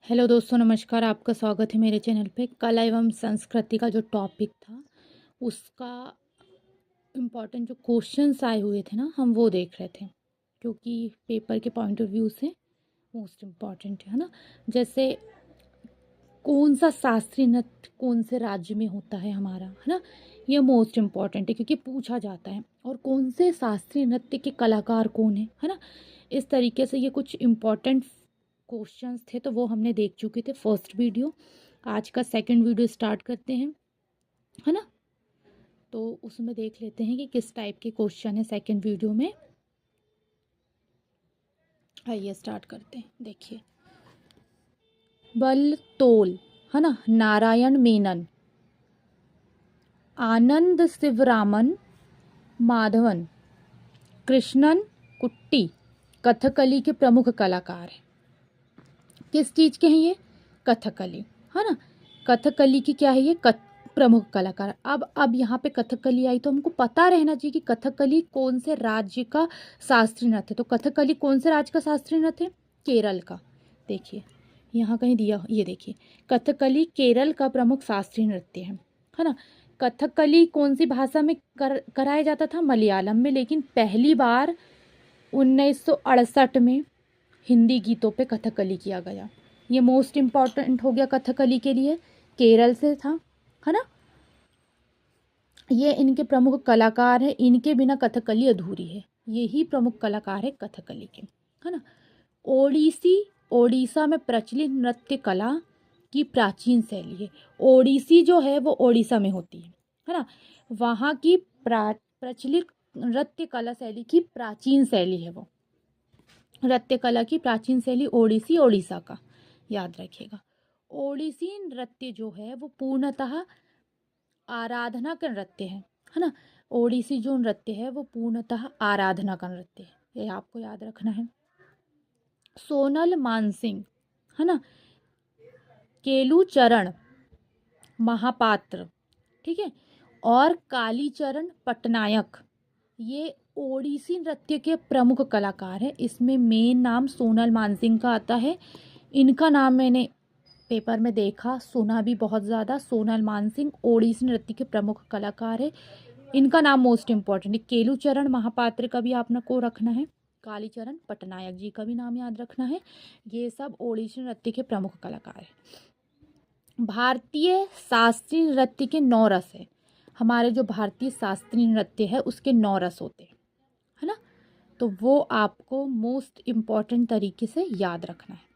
Hello दोस्तों, नमस्कार। आपका स्वागत है मेरे चैनल पे। कला एवं संस्कृति का जो टॉपिक था उसका इम्पोर्टेंट जो क्वेश्चंस आए हुए थे ना, हम वो देख रहे थे, क्योंकि पेपर के पॉइंट ऑफ व्यू से मोस्ट इम्पॉर्टेंट है ना। जैसे कौन सा शास्त्रीय नृत्य कौन से राज्य में होता है हमारा, है ना। ये मोस्ट इम्पॉर्टेंट है क्योंकि पूछा जाता है। और कौन से शास्त्रीय नृत्य के कलाकार कौन है ना। इस तरीके से ये कुछ इम्पोर्टेंट क्वेश्चंस थे, तो वो हमने देख चुके थे फर्स्ट वीडियो। आज का सेकंड वीडियो स्टार्ट करते हैं, है ना। तो उसमें देख लेते हैं कि किस टाइप के क्वेश्चन है सेकंड वीडियो में। आइए स्टार्ट करते हैं। देखिए, बल तोल, है ना, नारायण मेनन, आनंद शिवरामन माधवन, कृष्णन कुट्टी कथकली के प्रमुख कलाकार हैं। किस चीज़ के हैं ये? कथकली, है ना। कथकली की क्या है ये? प्रमुख कलाकार। अब यहाँ पे कथकली आई तो हमको पता रहना चाहिए कि कथकली कौन से राज्य का शास्त्रीय नृत्य है। तो कथकली कौन से राज्य का शास्त्रीय नृत्य है? केरल का। देखिए यहाँ कहीं दिया, ये देखिए, कथकली केरल का प्रमुख शास्त्रीय नृत्य है ना। कथकली कौन सी भाषा में कराया जाता था? मलयालम में। लेकिन पहली बार 1968 में हिंदी गीतों पे कथकली किया गया। ये मोस्ट इम्पॉर्टेंट हो गया कथकली के लिए। केरल से था, है ना। ये इनके प्रमुख कलाकार हैं, इनके बिना कथकली अधूरी है। यही प्रमुख कलाकार है कथकली के, है ना। ओडिसी ओडिशा में प्रचलित नृत्य कला की प्राचीन शैली है। ओडिसी जो है वो ओडिशा में होती है ना। वहाँ की प्रचलित नृत्य कला शैली की प्राचीन शैली है वो। नृत्य कला की प्राचीन शैली ओडिसी, ओडिशा का, याद रखिएगा। ओडिसी नृत्य जो है वो पूर्णतः आराधना का नृत्य है ना। ओडिसी जो नृत्य है वो पूर्णतः आराधना का नृत्य है, ये आपको याद रखना है। सोनल मानसिंह, है ना, केलूचरण महापात्र, ठीक है, और कालीचरण पटनायक, ये ओडिसी नृत्य के प्रमुख कलाकार हैं। इसमें मेन नाम सोनल मानसिंह का आता है। इनका नाम मैंने पेपर में देखा, सुना भी बहुत ज़्यादा। सोनल मानसिंह ओडिसी नृत्य के प्रमुख कलाकार है। इनका नाम मोस्ट इम्पॉर्टेंट है। केलूचरण महापात्र का भी आपको रखना है। कालीचरण पटनायक जी का भी नाम याद रखना है। ये सब ओडिसी नृत्य के प्रमुख कलाकार हैं। भारतीय शास्त्रीय नृत्य के 9 रस है। हमारे जो भारतीय शास्त्रीय नृत्य है उसके 9 रस होते हैं, है ना। तो वो आपको मोस्ट इम्पॉर्टेंट तरीके से याद रखना है।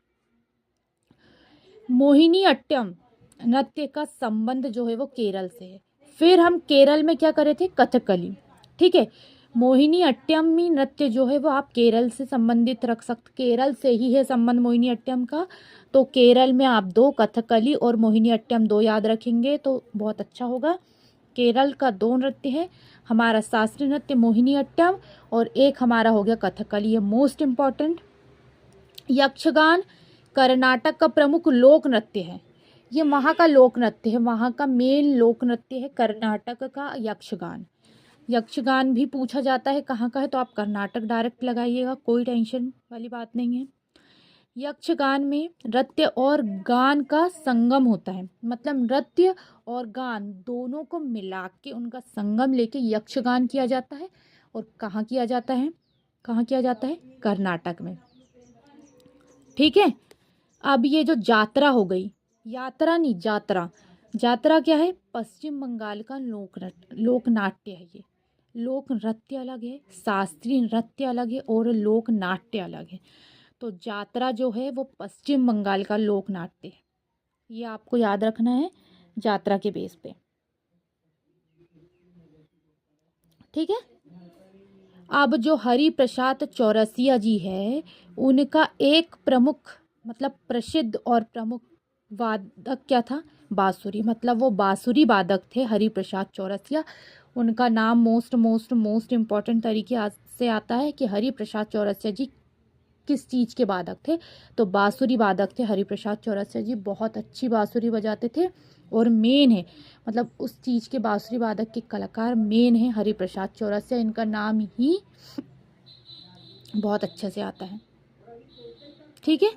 मोहिनी अट्टम नृत्य का संबंध जो है वो केरल से है। फिर हम केरल में क्या करे थे? कथकली, ठीक है। मोहिनी अट्टमी नृत्य जो है वो आप केरल से संबंधित रख सकते, केरल से ही है संबंध मोहिनी अट्टम का। तो केरल में आप 2 कथकली और मोहिनी अट्टम 2 याद रखेंगे तो बहुत अच्छा होगा। केरल का 2 नृत्य है, हमारा शास्त्रीय नृत्य मोहिनी अट्टम और एक हमारा हो गया कथकली, ये मोस्ट इम्पॉर्टेंट। यक्षगान कर्नाटक का प्रमुख लोक नृत्य है। ये वहाँ का लोक नृत्य है, वहाँ का मेन लोक नृत्य है कर्नाटक का यक्षगान। यक्षगान भी पूछा जाता है कहाँ का है, तो आप कर्नाटक डायरेक्ट लगाइएगा, कोई टेंशन वाली बात नहीं है। यक्षगान में नृत्य और गान का संगम होता है, मतलब नृत्य और गान दोनों को मिला के उनका संगम लेके यक्षगान किया जाता है। और कहाँ किया जाता है? कहाँ किया जाता है? कर्नाटक में, ठीक है। अब ये जो जात्रा हो गई, यात्रा नहीं जात्रा, जात्रा क्या है? पश्चिम बंगाल का लोक नाट्य है। ये लोक नृत्य अलग है, शास्त्रीय नृत्य अलग है और लोक नाट्य अलग है। तो जात्रा जो है वो पश्चिम बंगाल का लोक नाट्य है, ये आपको याद रखना है जात्रा के बेस पे, ठीक है। अब जो हरि प्रसाद चौरसिया जी है, उनका एक प्रमुख, मतलब प्रसिद्ध और प्रमुख वादक क्या था? बांसुरी, मतलब वो बांसुरी वादक थे हरि प्रसाद चौरसिया। उनका नाम मोस्ट इम्पॉर्टेंट तरीके से आता है कि हरि प्रसाद चौरसिया जी किस चीज़ के वादक थे? तो बांसुरी वादक थे हरि प्रसाद चौरसिया जी। बहुत अच्छी बांसुरी बजाते थे और मेन है, मतलब उस चीज़ के बांसुरी वादक के कलाकार मेन है हरि प्रसाद चौरसिया। इनका नाम ही बहुत अच्छे से आता है, ठीक है।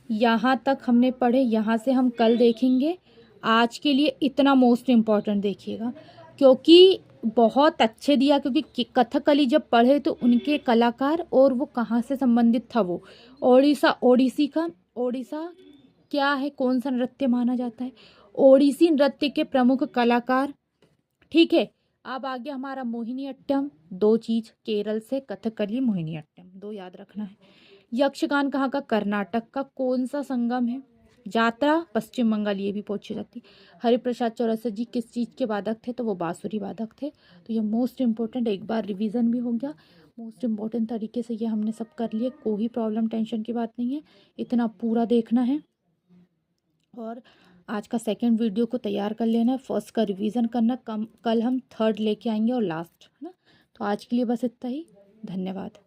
यहाँ तक हमने पढ़े, यहाँ से हम कल देखेंगे। आज के लिए इतना मोस्ट इम्पॉर्टेंट देखिएगा, क्योंकि बहुत अच्छे दिया, क्योंकि कथकली जब पढ़े तो उनके कलाकार और वो कहाँ से संबंधित था, वो ओडिशा क्या है, कौन सा नृत्य माना जाता है, ओडिसी नृत्य के प्रमुख कलाकार। ठीक है, अब आ गया हमारा मोहिनी अट्टम। दो चीज, केरल से कथकली, मोहिनी अट्टम, दो याद रखना है। यक्षगान कहाँ का, कर्नाटक का। कौन सा संगम है, जात्रा पश्चिम बंगाल, ये भी पूछी जाती। हरिप्रसाद चौरसिया जी किस चीज़ के वादक थे, तो वो बांसुरी वादक थे। तो ये मोस्ट इम्पोर्टेंट, एक बार रिवीजन भी हो गया। मोस्ट इम्पोर्टेंट तरीके से ये हमने सब कर लिए, कोई प्रॉब्लम टेंशन की बात नहीं है, इतना पूरा देखना है। और आज का सेकंड वीडियो को तैयार कर लेना है, फर्स्ट का रिवीजन करना, कल हम थर्ड लेके आएंगे और लास्ट, है ना। तो आज के लिए बस इतना ही, धन्यवाद।